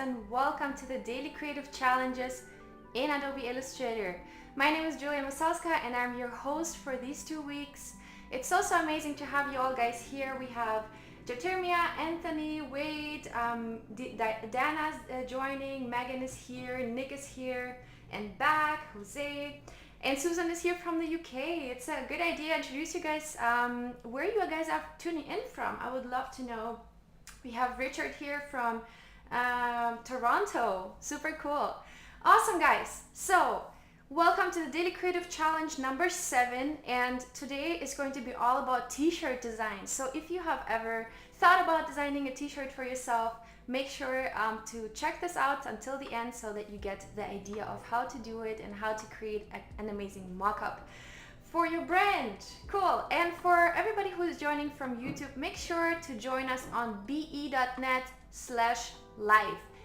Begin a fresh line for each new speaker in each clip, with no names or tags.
and welcome to the Daily Creative Challenges in Adobe Illustrator. My name is Julia Masalska and I'm your host for these 2 weeks. It's so amazing to have you all guys here. We have Jotermia, Anthony, Wade, Dana's joining, Megan is here, Nick is here, and back, Jose. And Susan is here from the UK. It's a good idea to introduce you guys where you guys are tuning in from. I would love to know. We have Richard here from Toronto. Super cool. Awesome, guys. So welcome to the Daily Creative Challenge number 7, and today is going to be all about t-shirt design. So if you have ever thought about designing a t-shirt for yourself, make sure to check this out until the end so that you get the idea of how to do it and how to create an amazing mock-up for your brand. Cool. And for everybody who is joining from YouTube, make sure to join us on be.net/live.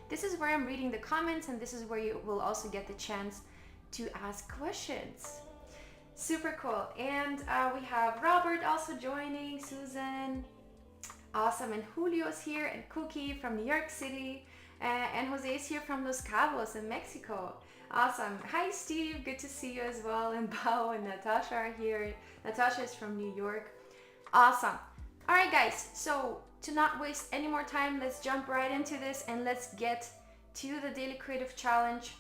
This is where I'm reading the comments, and this is where you will also get the chance to ask questions. Super cool. And we have Robert also joining, Susan. Awesome. And Julio's here, and Cookie from New York City, and Jose is here from Los Cabos in Mexico. Awesome. Hi Steve, good to see you as well. And Bao and Natasha are here. Natasha is from New York. Awesome. All right guys, so to not waste any more time, let's jump right into this and let's get to the Daily Creative Challenge.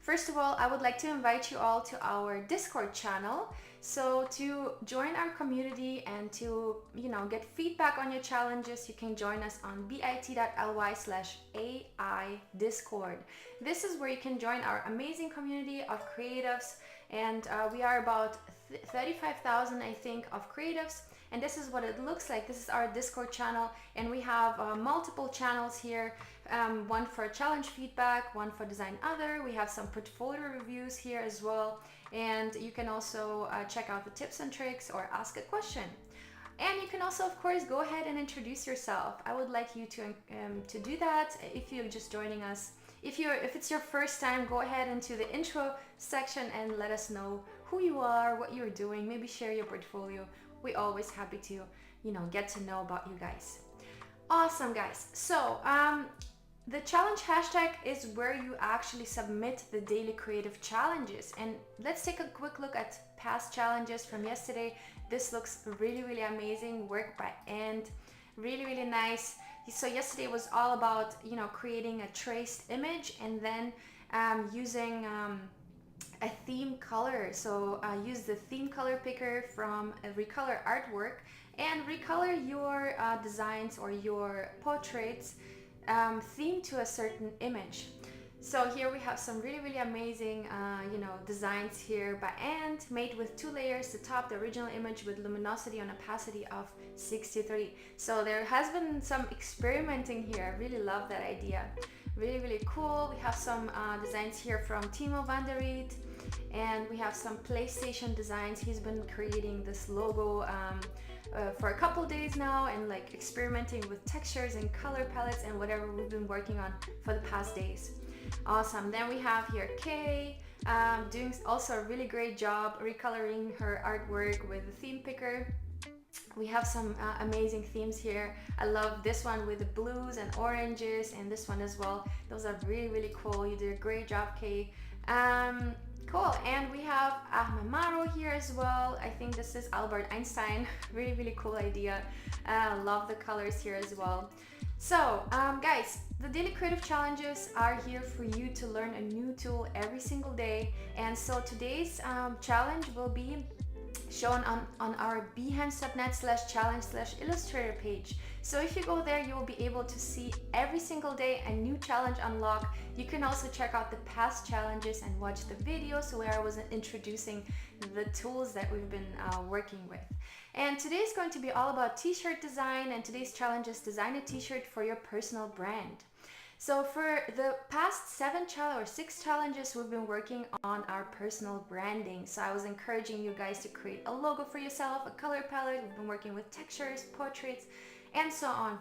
First of all, I would like to invite you all to our Discord channel. So to join our community and to, get feedback on your challenges, you can join us on bit.ly/AI Discord. This is where you can join our amazing community of creatives, and we are about 35,000, I think, of creatives. And this is what it looks like. This is our Discord channel, and we have multiple channels here. One for challenge feedback, one for design other. We have some portfolio reviews here as well. And you can also check out the tips and tricks or ask a question. And you can also, of course, go ahead and introduce yourself. I would like you to do that if you're just joining us. If it's your first time, go ahead into the intro section and let us know who you are, what you're doing. Maybe share your portfolio. We're always happy to, get to know about you guys. Awesome, guys. So the challenge hashtag is where you actually submit the daily creative challenges. And let's take a quick look at past challenges from yesterday. This looks really, really amazing. Work by Ant. Really, really nice. So yesterday was all about, creating a traced image and then using a theme color. So use the theme color picker from Recolor Artwork and recolor your designs or your portraits themed to a certain image. So here we have some really, really amazing designs here by Ant, made with 2 layers. The top, the original image with luminosity and opacity of 6:3. So there has been some experimenting here. I really love that idea. Really, really cool. We have some designs here from Timo van der Riet, and we have some PlayStation designs. He's been creating this logo for a couple days now, and like experimenting with textures and color palettes and whatever we've been working on for the past days. Awesome. Then we have here Kay doing also a really great job recoloring her artwork with the theme picker. We have some amazing themes here. I love this one with the blues and oranges, and this one as well. Those are really, really cool. You did a great job, Kay. Cool. And we have Ahmad here as well. I think this is Albert Einstein. Really, really cool idea. Love the colors here as well. So guys, the daily creative challenges are here for you to learn a new tool every single day. And so today's challenge will be shown on our behance.net/challenge/illustrator page. So if you go there, you will be able to see every single day a new challenge unlock. You can also check out the past challenges and watch the videos where I was introducing the tools that we've been working with. And today is going to be all about t-shirt design, and today's challenge is design a t-shirt for your personal brand. So for the past 6 challenges, we've been working on our personal branding. So I was encouraging you guys to create a logo for yourself, a color palette. We've been working with textures, portraits, and so on.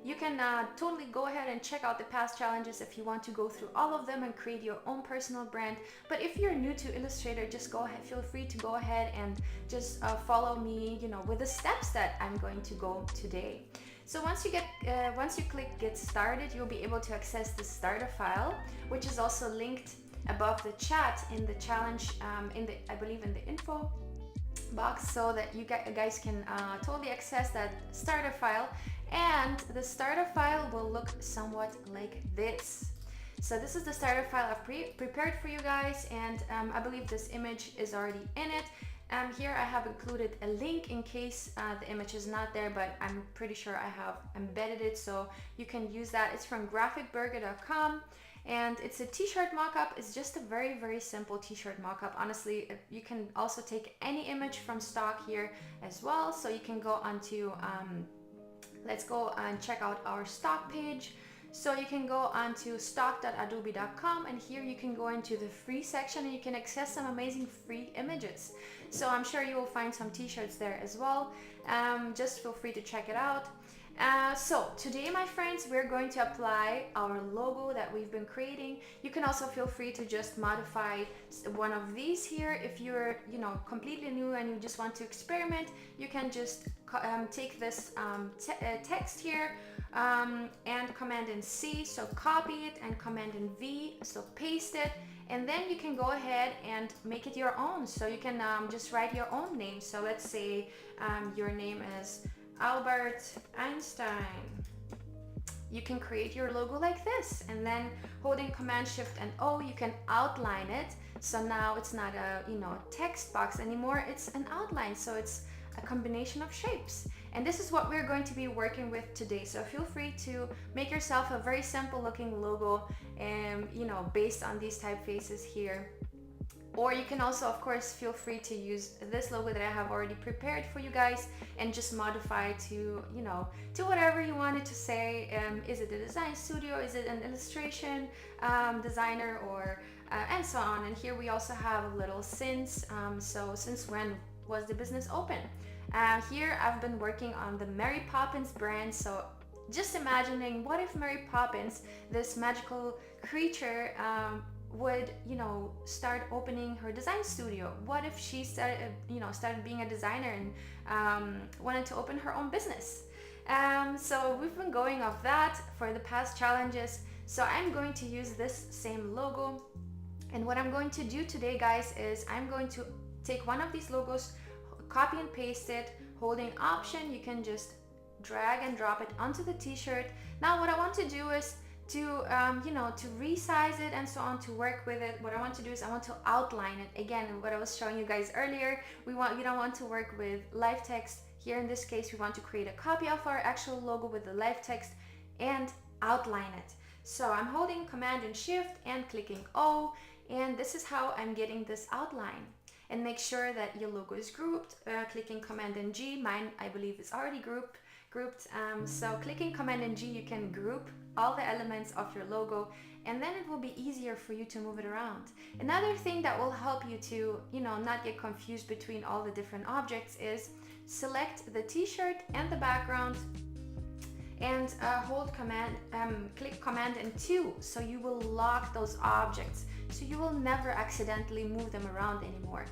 You can totally go ahead and check out the past challenges if you want to go through all of them and create your own personal brand. But if you're new to Illustrator, just go ahead, feel free to go ahead and just follow me, with the steps that I'm going to go today. So once you click get started, you'll be able to access the starter file, which is also linked above the chat in the challenge, I believe in the info box, so that you guys can totally access that starter file. And the starter file will look somewhat like this. So this is the starter file I've prepared for you guys, and I believe this image is already in it. Here I have included a link in case the image is not there, but I'm pretty sure I have embedded it, so you can use that. It's from graphicburger.com, and it's a t-shirt mockup. It's just a very, very simple t-shirt mockup. Honestly, you can also take any image from stock here as well. So you can go onto, let's go and check out our stock page. So you can go onto stock.adobe.com, and here you can go into the free section and you can access some amazing free images. So I'm sure you will find some t-shirts there as well. Just feel free to check it out. So today, my friends, we're going to apply our logo that we've been creating. You can also feel free to just modify one of these here. If you're, completely new and you just want to experiment, you can just take this text here and Command and C, so copy it, and Command and V, so paste it, and then you can go ahead and make it your own. So you can just write your own name. So let's say your name is Albert Einstein. You can create your logo like this, and then holding Command Shift and O, you can outline it. So now it's not a text box anymore, it's an outline, so it's a combination of shapes. And this is what we're going to be working with today. So feel free to make yourself a very simple looking logo, based on these typefaces here. Or you can also, of course, feel free to use this logo that I have already prepared for you guys and just modify to, to whatever you wanted to say. Is it a design studio? Is it an illustration designer? Or and so on. And here we also have a little since. So since when was the business open? Here I've been working on the Mary Poppins brand. So just imagining, what if Mary Poppins, this magical creature, would start opening her design studio? What if she started being a designer and wanted to open her own business? So we've been going off that for the past challenges. So I'm going to use this same logo, and what I'm going to do today, guys, is I'm going to take one of these logos, copy and paste it, holding Option. You can just drag and drop it onto the t-shirt. Now what I want to do is to resize it and so on, to work with it. What I want to do is I want to outline it. Again, what I was showing you guys earlier, we don't want to work with live text. Here in this case, we want to create a copy of our actual logo with the live text and outline it. So I'm holding Command and Shift and clicking O, and this is how I'm getting this outline. And make sure that your logo is grouped, clicking Command and G. Mine, I believe, is already grouped. So clicking Command and G, you can group all the elements of your logo, and then it will be easier for you to move it around. Another thing that will help you to not get confused between all the different objects is select the t-shirt and the background and click Command and 2, so you will lock those objects, so you will never accidentally move them around anymore,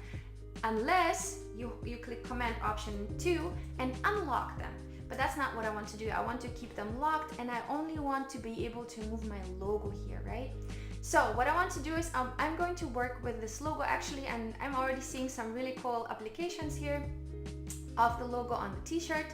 unless you click Command Option 2 and unlock them. But that's not what I want to do. I want to keep them locked, and I only want to be able to move my logo here, right? So what I want to do is I'm going to work with this logo actually, and I'm already seeing some really cool applications here of the logo on the t-shirt.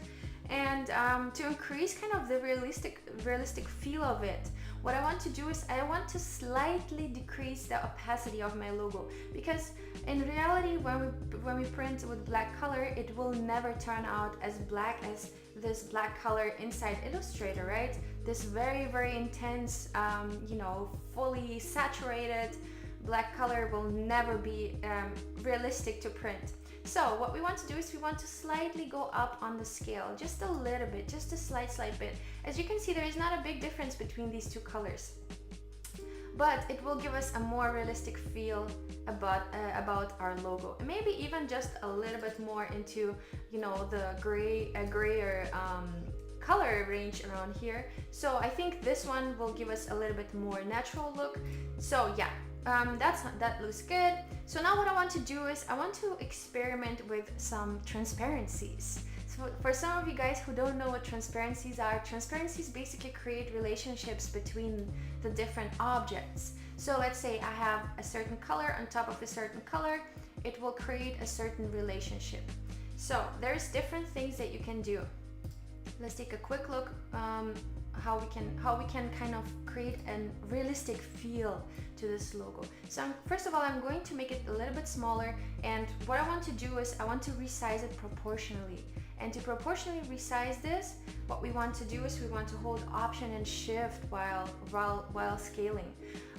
And to increase kind of the realistic feel of it, what I want to do is I want to slightly decrease the opacity of my logo, because in reality, when we print with black color, it will never turn out as black as this black color inside Illustrator, right? This very, very intense, fully saturated black color will never be realistic to print. So what we want to do is we want to slightly go up on the scale, just a little bit, just a slight bit. As you can see, there is not a big difference between these two colors, but it will give us a more realistic feel about our logo, and maybe even just a little bit more into the grayer color range around here. So I think this one will give us a little bit more natural look. So yeah, that looks good. So now what I want to do is I want to experiment with some transparencies. So for some of you guys who don't know what transparencies are, transparencies basically create relationships between the different objects. So let's say I have a certain color on top of a certain color, it will create a certain relationship. So there's different things that you can do. Let's take a quick look how we can kind of create a realistic feel to this logo. So first of all, I'm going to make it a little bit smaller, and what I want to do is I want to resize it proportionally. And to proportionally resize this, what we want to do is we want to hold Option and Shift while scaling.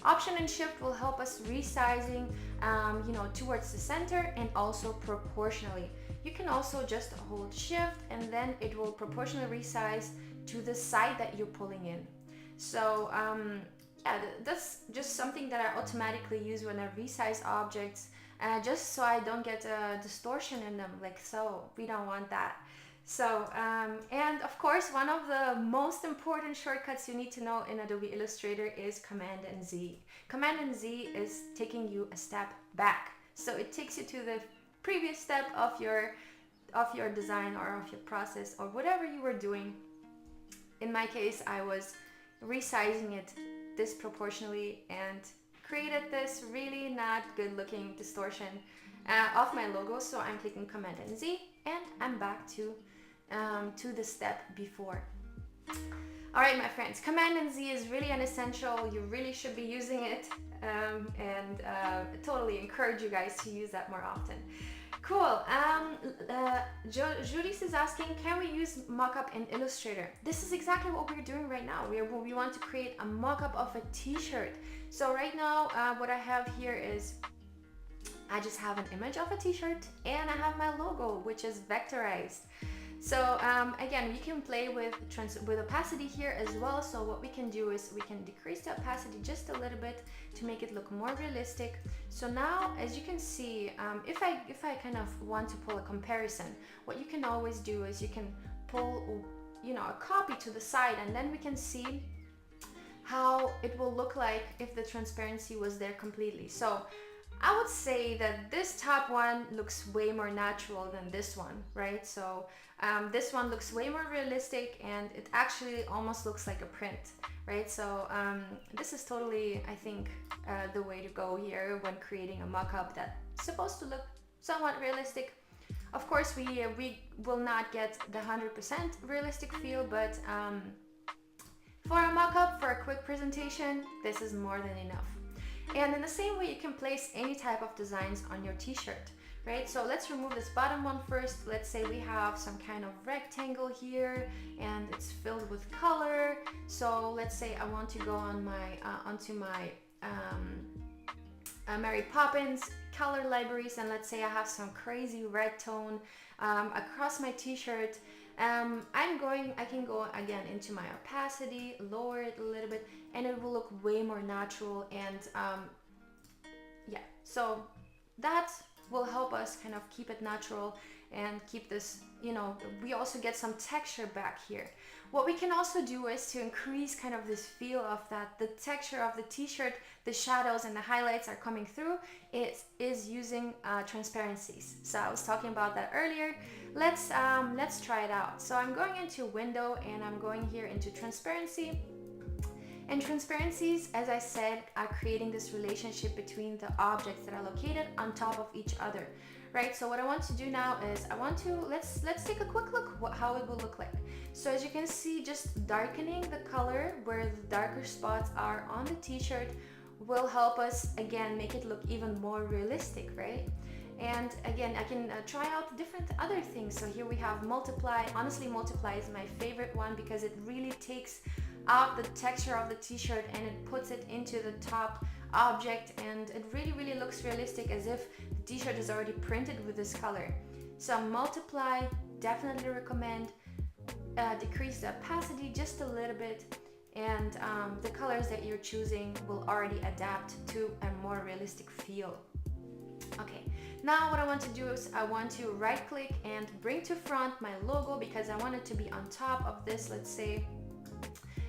Option and Shift will help us resizing, towards the center and also proportionally. You can also just hold Shift and then it will proportionally resize to the side that you're pulling in. So that's just something that I automatically use when I resize objects, just so I don't get a distortion in them, like so. We don't want that. So, and of course, one of the most important shortcuts you need to know in Adobe Illustrator is Command and Z. Command and Z is taking you a step back. So it takes you to the previous step of your design or of your process or whatever you were doing. In my case, I was resizing it disproportionately and created this really not good looking distortion of my logo. So I'm clicking Command and Z and I'm back to the step before. All right, my friends, Command and Z is really an essential. You really should be using it, and totally encourage you guys to use that more often. Cool. Judy is asking, can we use mockup in Illustrator? This is exactly what we're doing right now. We want to create a mockup of a t-shirt. So right now, what I have here is I just have an image of a t-shirt and I have my logo, which is vectorized. So again, you can play with opacity here as well. So what we can do is we can decrease the opacity just a little bit to make it look more realistic. So now, as you can see, if I kind of want to pull a comparison, what you can always do is you can pull, a copy to the side, and then we can see how it will look like if the transparency was there completely. So I would say that this top one looks way more natural than this one, right? So this one looks way more realistic and it actually almost looks like a print, right? So this is totally, I think, the way to go here when creating a mock-up that's supposed to look somewhat realistic. Of course, we will not get the 100% realistic feel, but for a mock-up, for a quick presentation, this is more than enough. And in the same way, you can place any type of designs on your t-shirt, right? So let's remove this bottom one first. Let's say we have some kind of rectangle here and it's filled with color. So let's say I want to go on my onto my Mary Poppins color libraries, and let's say I have some crazy red tone across my t-shirt. I can go again into my opacity, lower it a little bit, and it will look way more natural. And so that will help us kind of keep it natural and keep this, we also get some texture back here. What we can also do is to increase kind of this feel of that the texture of the t-shirt, the shadows and the highlights are coming through, is using transparencies. So I was talking about that earlier. Let's try it out. So I'm going into window and I'm going here into transparency. And transparencies, as I said, are creating this relationship between the objects that are located on top of each other, right? So what I want to do now is let's take a quick look how it will look like. So as you can see, just darkening the color where the darker spots are on the t-shirt will help us again make it look even more realistic, right? And again, I can try out different other things. So here we have multiply. Honestly, multiply is my favorite one because it really takes out the texture of the t-shirt and it puts it into the top object, and it really looks realistic as if the t-shirt is already printed with this color. So multiply, definitely recommend. Decrease the opacity just a little bit, and the colors that you're choosing will already adapt to a more realistic feel. Okay, now what I want to do is I want to right click and bring to front my logo because I want it to be on top of this, let's say.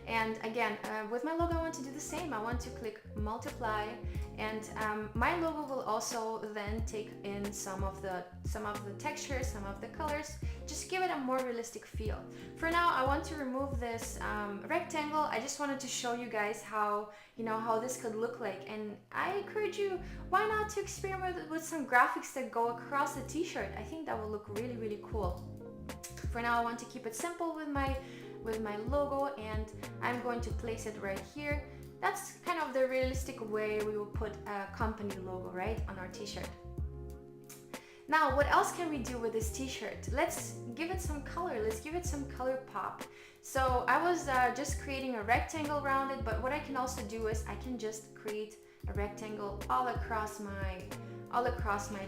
And again, with my logo, I want to do the same. I want to click multiply And my logo will also then take in some of the textures, some of the colors, just give it a more realistic feel. For now, I want to remove this rectangle. I just wanted to show you guys how, you know, how this could look like. And I encourage you, why not to experiment with some graphics that go across the t-shirt? I think that will look really, really cool. For now, I want to keep it simple with my logo, and I'm going to place it right here. That's kind of the realistic way we will put a company logo, right, on our t-shirt. Now, what else can we do with this t-shirt? Let's give it some color. Let's give it some color pop. So I was just creating a rectangle around it, but what I can also do is I can just create a rectangle all across my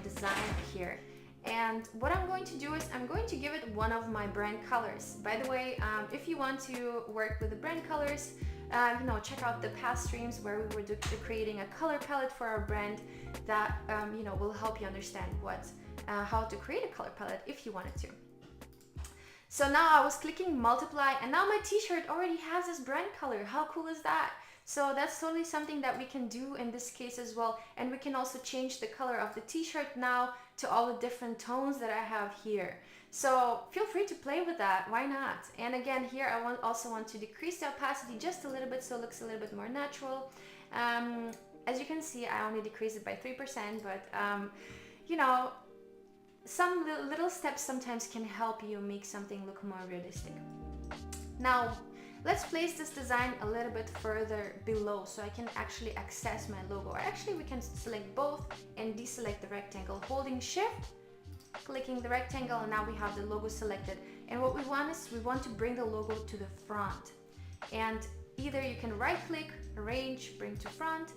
design here. And what I'm going to do is I'm going to give it one of my brand colors. By the way, if you want to work with the brand colors, you know, check out the past streams where we were creating a color palette for our brand that you know, will help you understand how to create a color palette if you wanted to. So now I was clicking multiply, and now my t-shirt already has this brand color. How cool is that? So that's totally something that we can do in this case as well. And we can also change the color of the t-shirt now to all the different tones that I have here. So feel free to play with that, why not? And again, here I also want to decrease the opacity just a little bit so it looks a little bit more natural. As you can see, I only decreased it by 3%, but you know, some little steps sometimes can help you make something look more realistic. Now, let's place this design a little bit further below so I can actually access my logo. Or actually, we can select both and deselect the rectangle, holding shift, clicking the rectangle, and now we have the logo selected. And what we want is we want to bring the logo to the front. And either you can right click, arrange, bring to front,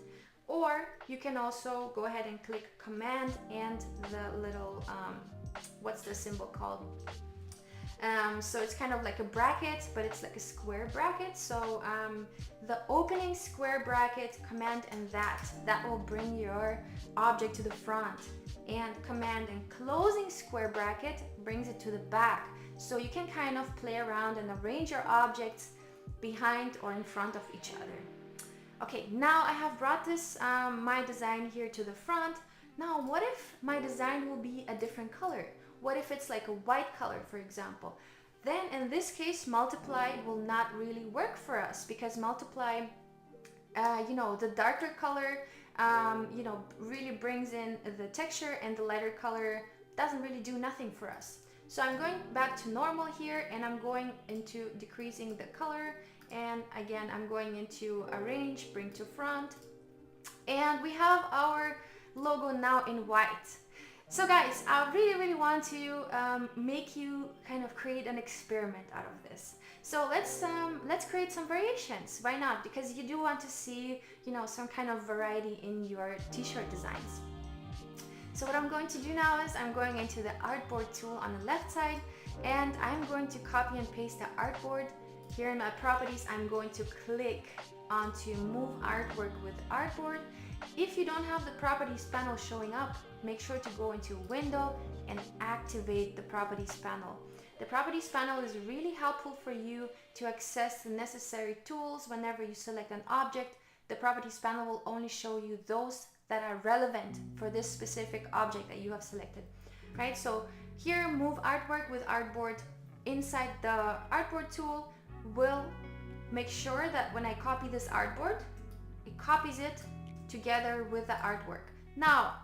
or you can also go ahead and click command and the little, what's the symbol called? So it's kind of like a bracket, but it's like a square bracket. So the opening square bracket, command and that will bring your object to the front. And command and closing square bracket brings it to the back. So you can kind of play around and arrange your objects behind or in front of each other. Okay, now I have brought this, my design here to the front. Now, what if my design will be a different color? What if it's like a white color, for example? Then in this case, multiply will not really work for us because multiply, you know, the darker color, you know, really brings in the texture, and the lighter color doesn't really do nothing for us. So I'm going back to normal here, and I'm going into decreasing the color. And again, I'm going into arrange, bring to front. And we have our logo now in white. So guys, I really want to make you kind of create an experiment out of this. So let's create some variations. Why not? Because you do want to see, you know, some kind of variety in your t-shirt designs. So what I'm going to do now is I'm going into the artboard tool on the left side, and I'm going to copy and paste the artboard. Here in my properties, I'm going to click onto move artwork with artboard. If you don't have the properties panel showing up, make sure to go into window and activate the properties panel. The properties panel is really helpful for you to access the necessary tools. Whenever you select an object, the properties panel will only show you those that are relevant for this specific object that you have selected, right? So here, move artwork with artboard. Inside the artboard tool, will make sure that when I copy this artboard, it copies it together with the artwork. Now,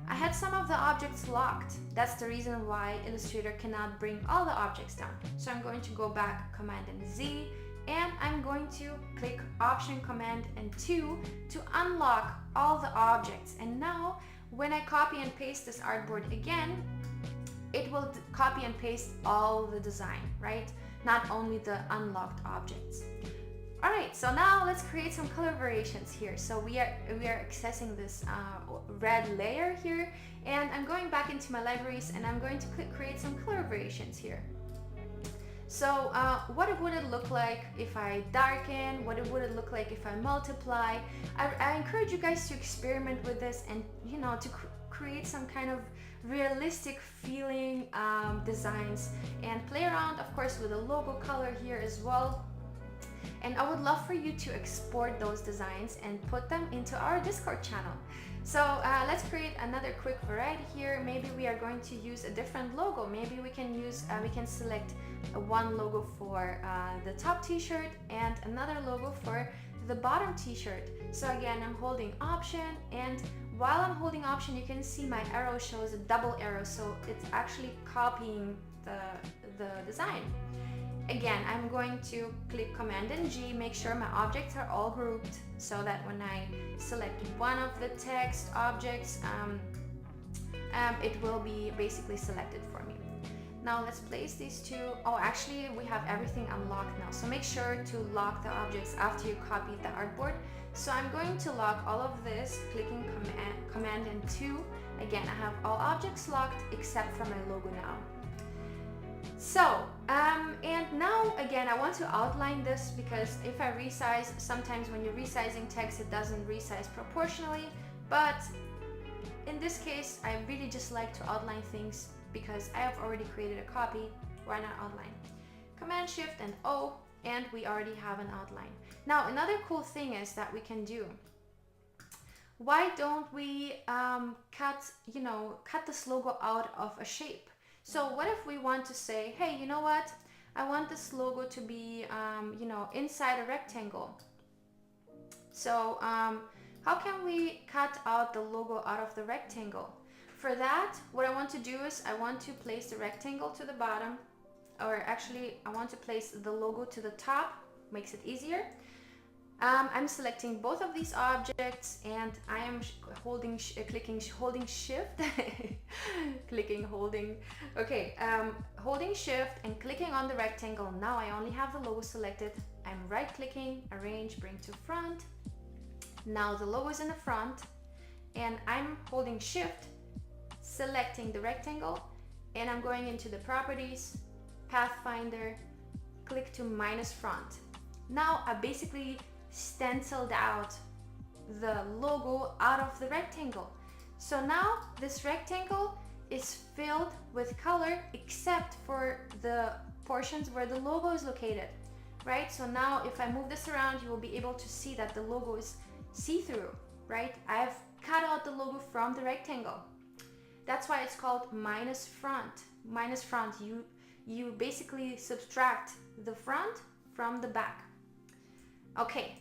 I had some of the objects locked. That's the reason why Illustrator cannot bring all the objects down. So I'm going to go back, Command and Z, and I'm going to click Option, Command and 2 to unlock all the objects. And now, when I copy and paste this artboard again, it will copy and paste all the design, right? Not only the unlocked objects. All right, so now let's create some color variations here. So we are accessing this red layer here, and I'm going back into my libraries, and I'm going to create some color variations here. So what would it look like if I darken? What would it look like if I multiply? I encourage you guys to experiment with this, and you know, to create some kind of realistic feeling designs, and play around, of course, with the logo color here as well. And I would love for you to export those designs and put them into our Discord channel. So let's create another quick variety here. Maybe we are going to use a different logo. Maybe we can select one logo for the top t-shirt and another logo for the bottom t-shirt. So again, I'm holding Option, and while I'm holding Option, you can see my arrow shows a double arrow, so it's actually copying the design. Again, I'm going to click Command and G, make sure my objects are all grouped so that when I select one of the text objects, it will be basically selected for me. Now let's place these two. Oh, actually we have everything unlocked now. So make sure to lock the objects after you copy the artboard. So I'm going to lock all of this, clicking Command and 2. Again, I have all objects locked except for my logo now. So, and now again, I want to outline this because if I resize, sometimes when you're resizing text, it doesn't resize proportionally. But in this case, I really just like to outline things because I have already created a copy. Why not outline? Command Shift and O, and we already have an outline. Now, another cool thing is that we can do. Why don't we cut this logo out of a shape? So what if we want to say, hey, you know what? I want this logo to be, inside a rectangle. So how can we cut out the logo out of the rectangle? For that, what I want to do is I want to place the rectangle to the bottom, or actually I want to place the logo to the top, makes it easier. I'm selecting both of these objects and I am holding shift, holding shift and clicking on the rectangle. Now I only have the logo selected. I'm right clicking, arrange, bring to front. Now the logo is in the front and I'm holding shift, selecting the rectangle, and I'm going into the properties, Pathfinder, click to minus front. Now I basically stenciled out the logo out of the rectangle. So now this rectangle is filled with color except for the portions where the logo is located, right? So now if I move this around, you will be able to see that the logo is see-through, right? I've cut out the logo from the rectangle. That's why it's called minus front. Minus front, you basically subtract the front from the back. Okay,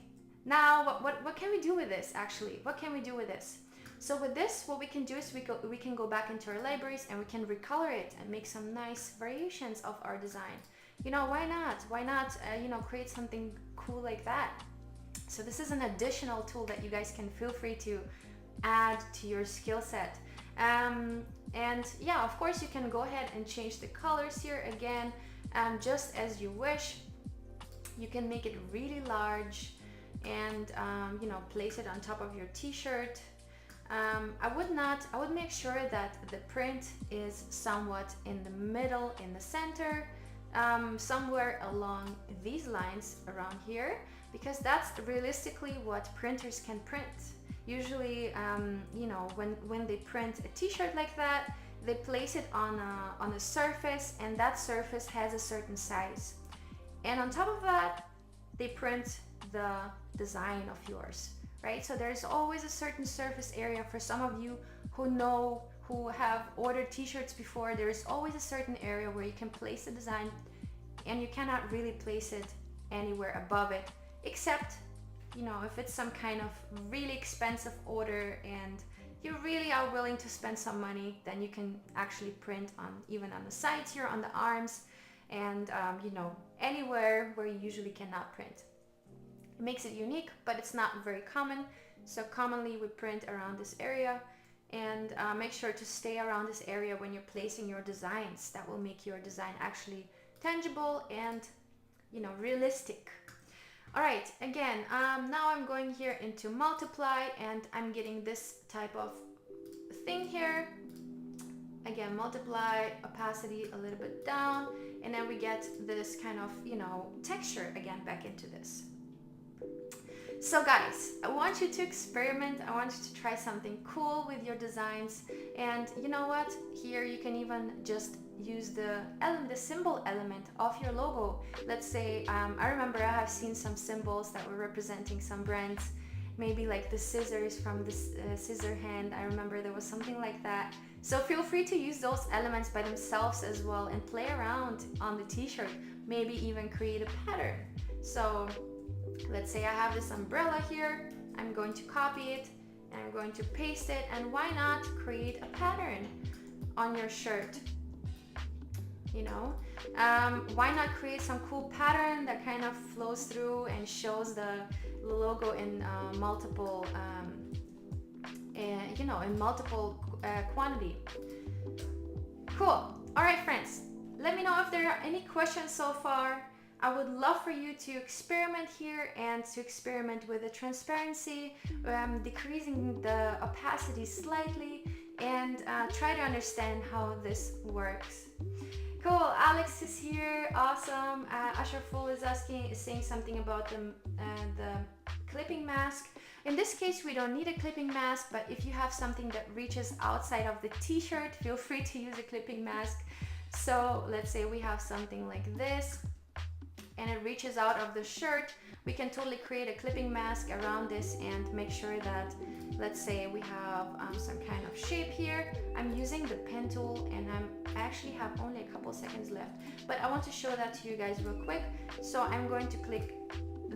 now what can we do with this actually? What can we do with this? So with this, what we can do is we can go back into our libraries and we can recolor it and make some nice variations of our design. You know, why not? Why not, create something cool like that? So this is an additional tool that you guys can feel free to add to your skill set. And yeah, of course you can go ahead and change the colors here again, just as you wish. You can make it really large and place it on top of your t-shirt. I would make sure that the print is somewhat in the middle, in the center, somewhere along these lines around here, because that's realistically what printers can print. Usually, when they print a t-shirt like that, they place it on a surface, and that surface has a certain size. And on top of that, they print the design of yours, right? So there's always a certain surface area. For some of you who have ordered t-shirts before, there is always a certain area where you can place the design, and you cannot really place it anywhere above it, except if it's some kind of really expensive order and you really are willing to spend some money, then you can actually print even on the sides here, on the arms, and anywhere where you usually cannot print. It makes it unique, but it's not very common. So commonly we print around this area, and make sure to stay around this area when you're placing your designs. That will make your design actually tangible and realistic. All right, again, now I'm going here into multiply, and I'm getting this type of thing here. Again, multiply, opacity a little bit down, and then we get this kind of, texture again back into this. So guys, I want you to experiment. I want you to try something cool with your designs. And you know what? Here you can even just use the symbol element of your logo. Let's say, I remember I have seen some symbols that were representing some brands. Maybe like the scissors from the scissor hand. I remember there was something like that. So feel free to use those elements by themselves as well and play around on the t-shirt. Maybe even create a pattern. So let's say I have this umbrella here. I'm going to copy it and I'm going to paste it, and why not create a pattern on your shirt? You know, why not create some cool pattern that kind of flows through and shows the logo in multiple, in multiple quantity. Cool. All right, friends. Let me know if there are any questions so far. I would love for you to experiment here and to experiment with the transparency, decreasing the opacity slightly, and try to understand how this works. Cool, Alex is here, awesome. Ashraful is saying something about the clipping mask. In this case, we don't need a clipping mask, but if you have something that reaches outside of the t-shirt, feel free to use a clipping mask. So let's say we have something like this, and it reaches out of the shirt. We can totally create a clipping mask around this and make sure that, let's say we have some kind of shape here. I'm using the pen tool and I actually have only a couple seconds left, but I want to show that to you guys real quick. So I'm going to click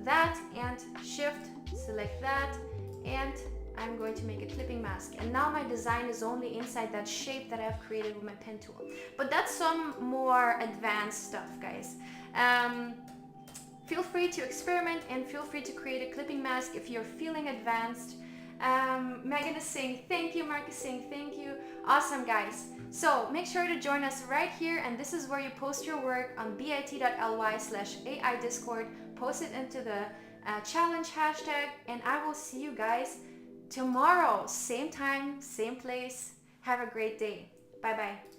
that and shift, select that, and I'm going to make a clipping mask. And now my design is only inside that shape that I've created with my pen tool. But that's some more advanced stuff, guys. Feel free to experiment and feel free to create a clipping mask if you're feeling advanced. Megan is saying thank you, Mark is saying thank you. Awesome, guys. So make sure to join us right here, and this is where you post your work on bit.ly/AI Discord. Post it into the challenge hashtag, and I will see you guys tomorrow, same time, same place. Have a great day. Bye bye.